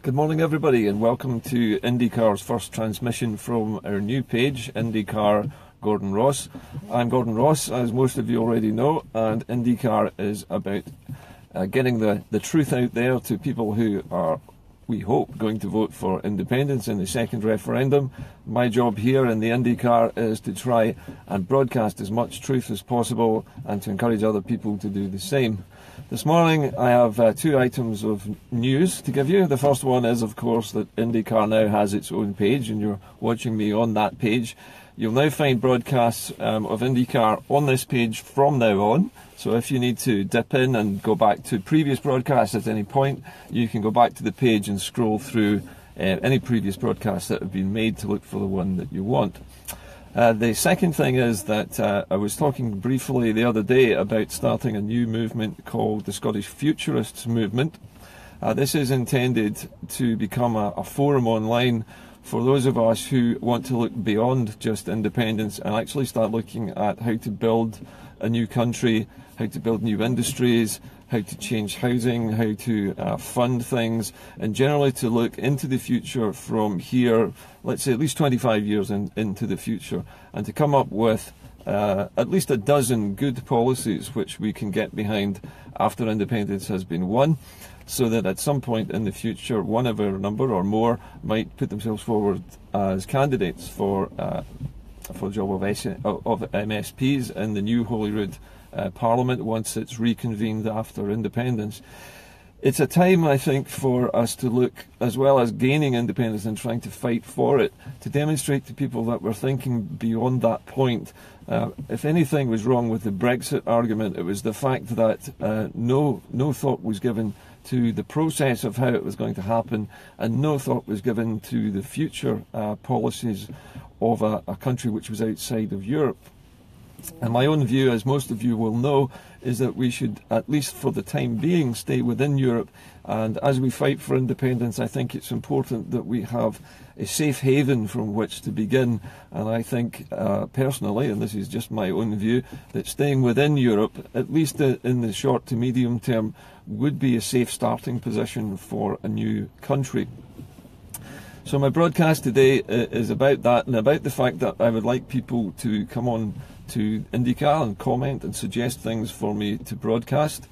Good morning everybody and welcome to IndyCar's first transmission from our new page, IndyCar Gordon Ross. I'm Gordon Ross, as most of you already know, and IndyCar is about getting the truth out there to people who are, we hope, going to vote for independence in the second referendum. My job here in the IndyCar is to try and broadcast as much truth as possible and to encourage other people to do the same. This morning I have two items of news to give you. The first one is, of course, that IndyCar now has its own page and you're watching me on that page. You'll now find broadcasts of IndyCar on this page from now on. So if you need to dip in and go back to previous broadcasts at any point, you can go back to the page and scroll through any previous broadcasts that have been made to look for the one that you want. The second thing is that I was talking briefly the other day about starting a new movement called the Scottish Futurists Movement. This is intended to become a forum online for those of us who want to look beyond just independence and actually start looking at how to build a new country, how to build new industries, how to change housing, how to fund things, and generally to look into the future from here, let's say at least 25 years into the future, and to come up with at least a dozen good policies which we can get behind after independence has been won, so that at some point in the future, one of our number or more might put themselves forward as candidates for the job of MSPs in the new Holyrood Parliament once it's reconvened after independence. It's a time, I think, for us to look, as well as gaining independence and trying to fight for it, to demonstrate to people that we're thinking beyond that point. If anything was wrong with the Brexit argument, it was the fact that no thought was given to the process of how it was going to happen, and no thought was given to the future policies of a country which was outside of Europe. And my own view, as most of you will know, is that we should, at least for the time being, stay within Europe. And as we fight for independence, I think it's important that we have a safe haven from which to begin. And I think, personally, and this is just my own view, that staying within Europe, at least in the short to medium term, would be a safe starting position for a new country. So my broadcast today is about that, and about the fact that I would like people to come on to IndyCar and comment and suggest things for me to broadcast.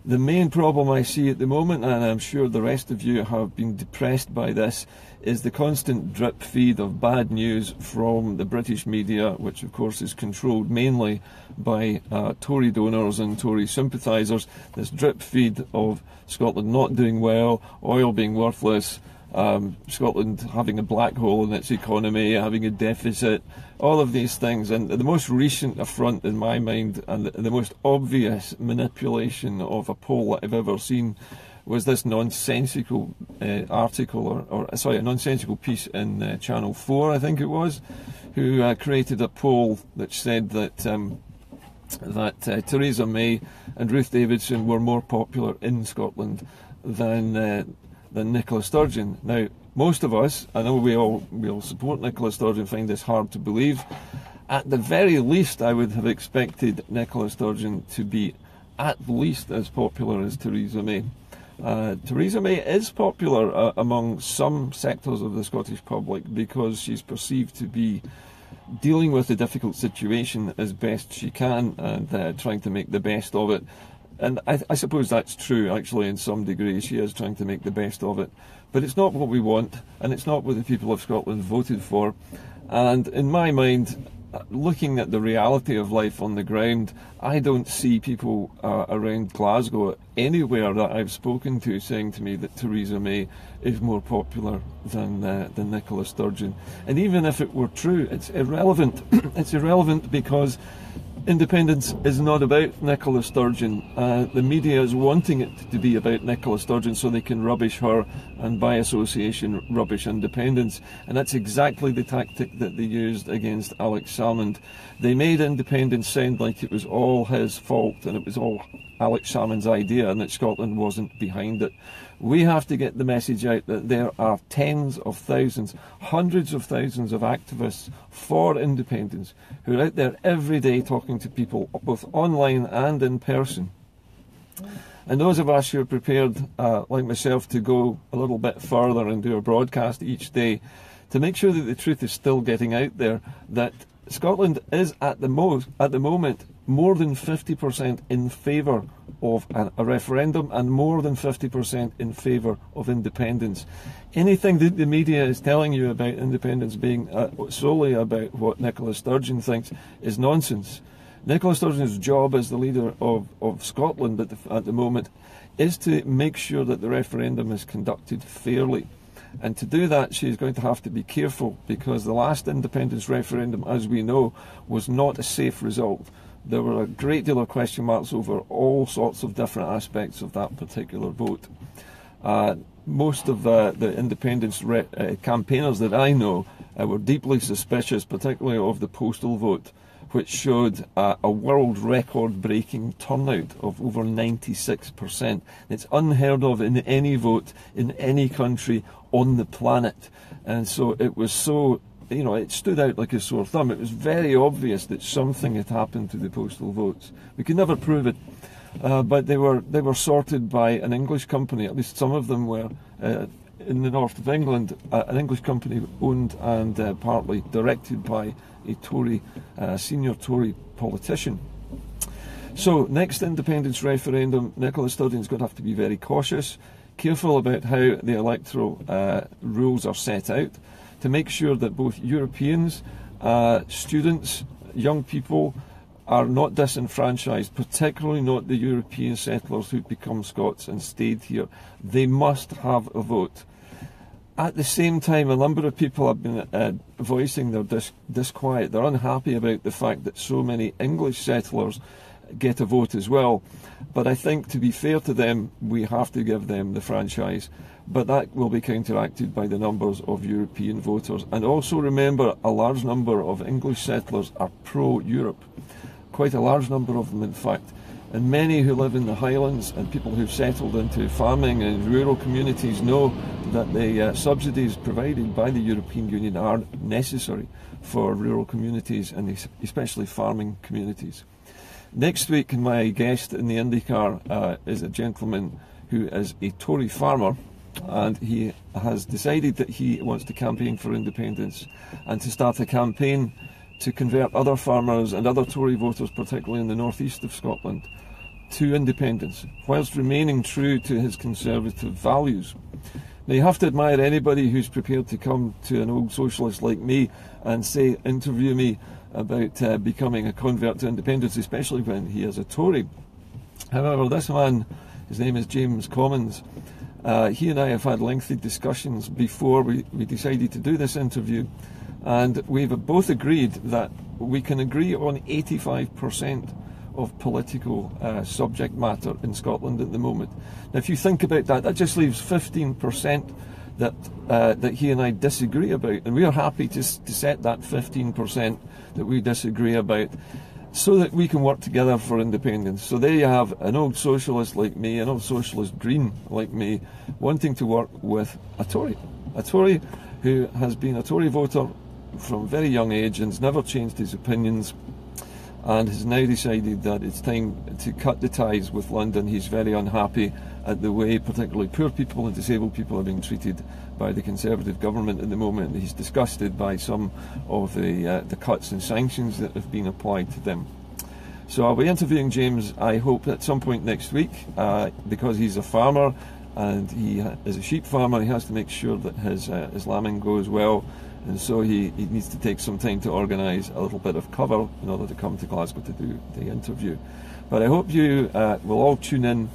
The main problem I see at the moment, and I'm sure the rest of you have been depressed by this, is the constant drip feed of bad news from the British media, which of course is controlled mainly by Tory donors and Tory sympathisers. This drip feed of Scotland not doing well, oil being worthless, Scotland having a black hole in its economy, having a deficit, all of these things. And the most recent affront in my mind, and the most obvious manipulation of a poll that I've ever seen, was this nonsensical article, a nonsensical piece in Channel 4, I think it was, who created a poll which said that Theresa May and Ruth Davidson were more popular in Scotland than Nicola Sturgeon. Now, most of us, I know we all support Nicola Sturgeon, find this hard to believe. At the very least, I would have expected Nicola Sturgeon to be at least as popular as Theresa May. Theresa May is popular among some sectors of the Scottish public because she's perceived to be dealing with a difficult situation as best she can and trying to make the best of it. And I suppose that's true, actually, in some degree. She is trying to make the best of it. But it's not what we want, and it's not what the people of Scotland voted for. And in my mind, looking at the reality of life on the ground, I don't see people around Glasgow anywhere that I've spoken to saying to me that Theresa May is more popular than Nicola Sturgeon. And even if it were true, it's irrelevant. It's irrelevant because independence is not about Nicola Sturgeon. The media is wanting it to be about Nicola Sturgeon so they can rubbish her and by association rubbish independence. And that's exactly the tactic that they used against Alex Salmond. They made independence sound like it was all his fault and it was all Alex Salmond's idea and that Scotland wasn't behind it. We have to get the message out that there are tens of thousands, hundreds of thousands of activists for independence who are out there every day talking to people, both online and in person. And those of us who are prepared, like myself, to go a little bit further and do a broadcast each day to make sure that the truth is still getting out there, that Scotland is at the moment more than 50% in favour of a referendum and more than 50% in favour of independence. Anything that the media is telling you about independence being solely about what Nicola Sturgeon thinks is nonsense. Nicola Sturgeon's job as the leader of Scotland at the moment is to make sure that the referendum is conducted fairly. And to do that, she's going to have to be careful, because the last independence referendum, as we know, was not a safe result. There were a great deal of question marks over all sorts of different aspects of that particular vote. Most of the independence campaigners that I know were deeply suspicious, particularly of the postal vote, which showed a world record-breaking turnout of over 96%. It's unheard of in any vote in any country on the planet. And so it was so, it stood out like a sore thumb. It was very obvious that something had happened to the postal votes. We could never prove it, but they were sorted by an English company. At least some of them were in the north of England, an English company owned and partly directed by a Tory, senior Tory politician. So, next independence referendum, Nicola Sturgeon's going to have to be very cautious, careful about how the electoral rules are set out, to make sure that both Europeans, students, young people are not disenfranchised, particularly not the European settlers who've become Scots and stayed here. They must have a vote. At the same time, a number of people have been voicing their disquiet. They're unhappy about the fact that so many English settlers get a vote as well. But I think, to be fair to them, we have to give them the franchise. But that will be counteracted by the numbers of European voters. And also remember, a large number of English settlers are pro-Europe. Quite a large number of them, in fact. And many who live in the Highlands and people who've settled into farming and rural communities know that the subsidies provided by the European Union are necessary for rural communities and especially farming communities. Next week, my guest in the IndyCar is a gentleman who is a Tory farmer, and he has decided that he wants to campaign for independence and to start a campaign to convert other farmers and other Tory voters, particularly in the northeast of Scotland, to independence, whilst remaining true to his conservative values. Now, you have to admire anybody who's prepared to come to an old socialist like me and say, interview me about becoming a convert to independence, especially when he is a Tory. However, this man, his name is James Commons, he and I have had lengthy discussions before we decided to do this interview, and we've both agreed that we can agree on 85% of political subject matter in Scotland at the moment. Now, if you think about that, that just leaves 15% that he and I disagree about, and we are happy to set that 15% that we disagree about, so that we can work together for independence. So there you have an old socialist like me, an old socialist green like me, wanting to work with a Tory who has been a Tory voter from a very young age and has never changed his opinions, and has now decided that it's time to cut the ties with London. He's very unhappy at the way particularly poor people and disabled people are being treated by the Conservative government at the moment. He's disgusted by some of the cuts and sanctions that have been applied to them. So I'll be interviewing James, I hope, at some point next week, because he's a farmer and he is a sheep farmer. He has to make sure that his lambing goes well, and so he needs to take some time to organise a little bit of cover in order to come to Glasgow to do the interview. But I hope you will all tune in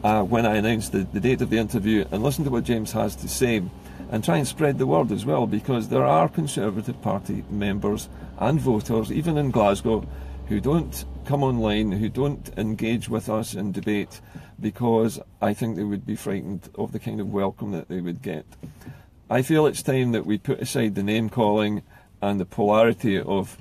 when I announce the date of the interview and listen to what James has to say, and try and spread the word as well, because there are Conservative Party members and voters, even in Glasgow, who don't come online, who don't engage with us in debate, because I think they would be frightened of the kind of welcome that they would get. I feel it's time that we put aside the name calling and the polarity of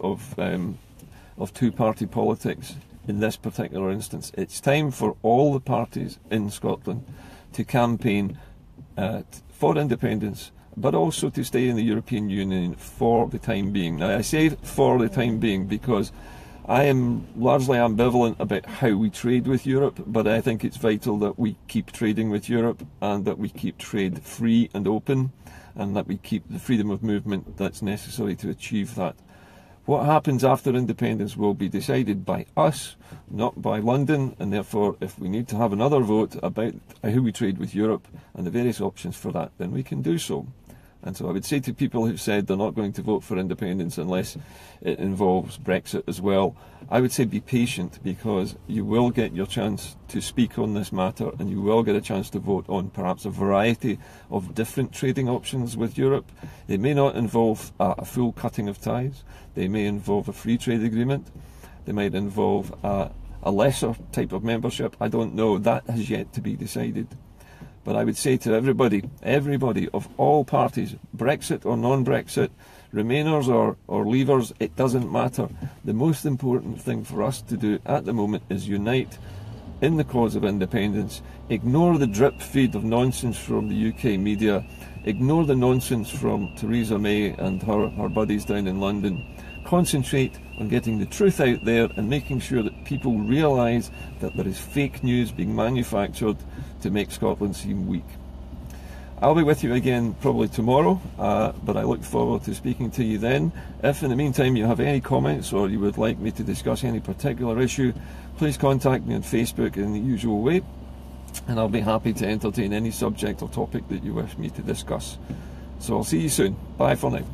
two-party politics in this particular instance. It's time for all the parties in Scotland to campaign for independence, but also to stay in the European Union for the time being. Now, I say for the time being because I am largely ambivalent about how we trade with Europe, but I think it's vital that we keep trading with Europe and that we keep trade free and open, and that we keep the freedom of movement that's necessary to achieve that. What happens after independence will be decided by us, not by London, and therefore if we need to have another vote about how we trade with Europe and the various options for that, then we can do so. And so I would say to people who've said they're not going to vote for independence unless it involves Brexit as well, I would say be patient, because you will get your chance to speak on this matter and you will get a chance to vote on perhaps a variety of different trading options with Europe. They may not involve a full cutting of ties. They may involve a free trade agreement. They might involve a lesser type of membership. I don't know. That has yet to be decided. But I would say to everybody of all parties, Brexit or non-Brexit, Remainers or Leavers, it doesn't matter. The most important thing for us to do at the moment is unite in the cause of independence, ignore the drip feed of nonsense from the UK media, ignore the nonsense from Theresa May and her buddies down in London. Concentrate on getting the truth out there and making sure that people realise that there is fake news being manufactured to make Scotland seem weak. I'll be with you again probably tomorrow, but I look forward to speaking to you then. If in the meantime you have any comments or you would like me to discuss any particular issue, please contact me on Facebook in the usual way, and I'll be happy to entertain any subject or topic that you wish me to discuss. So I'll see you soon. Bye for now.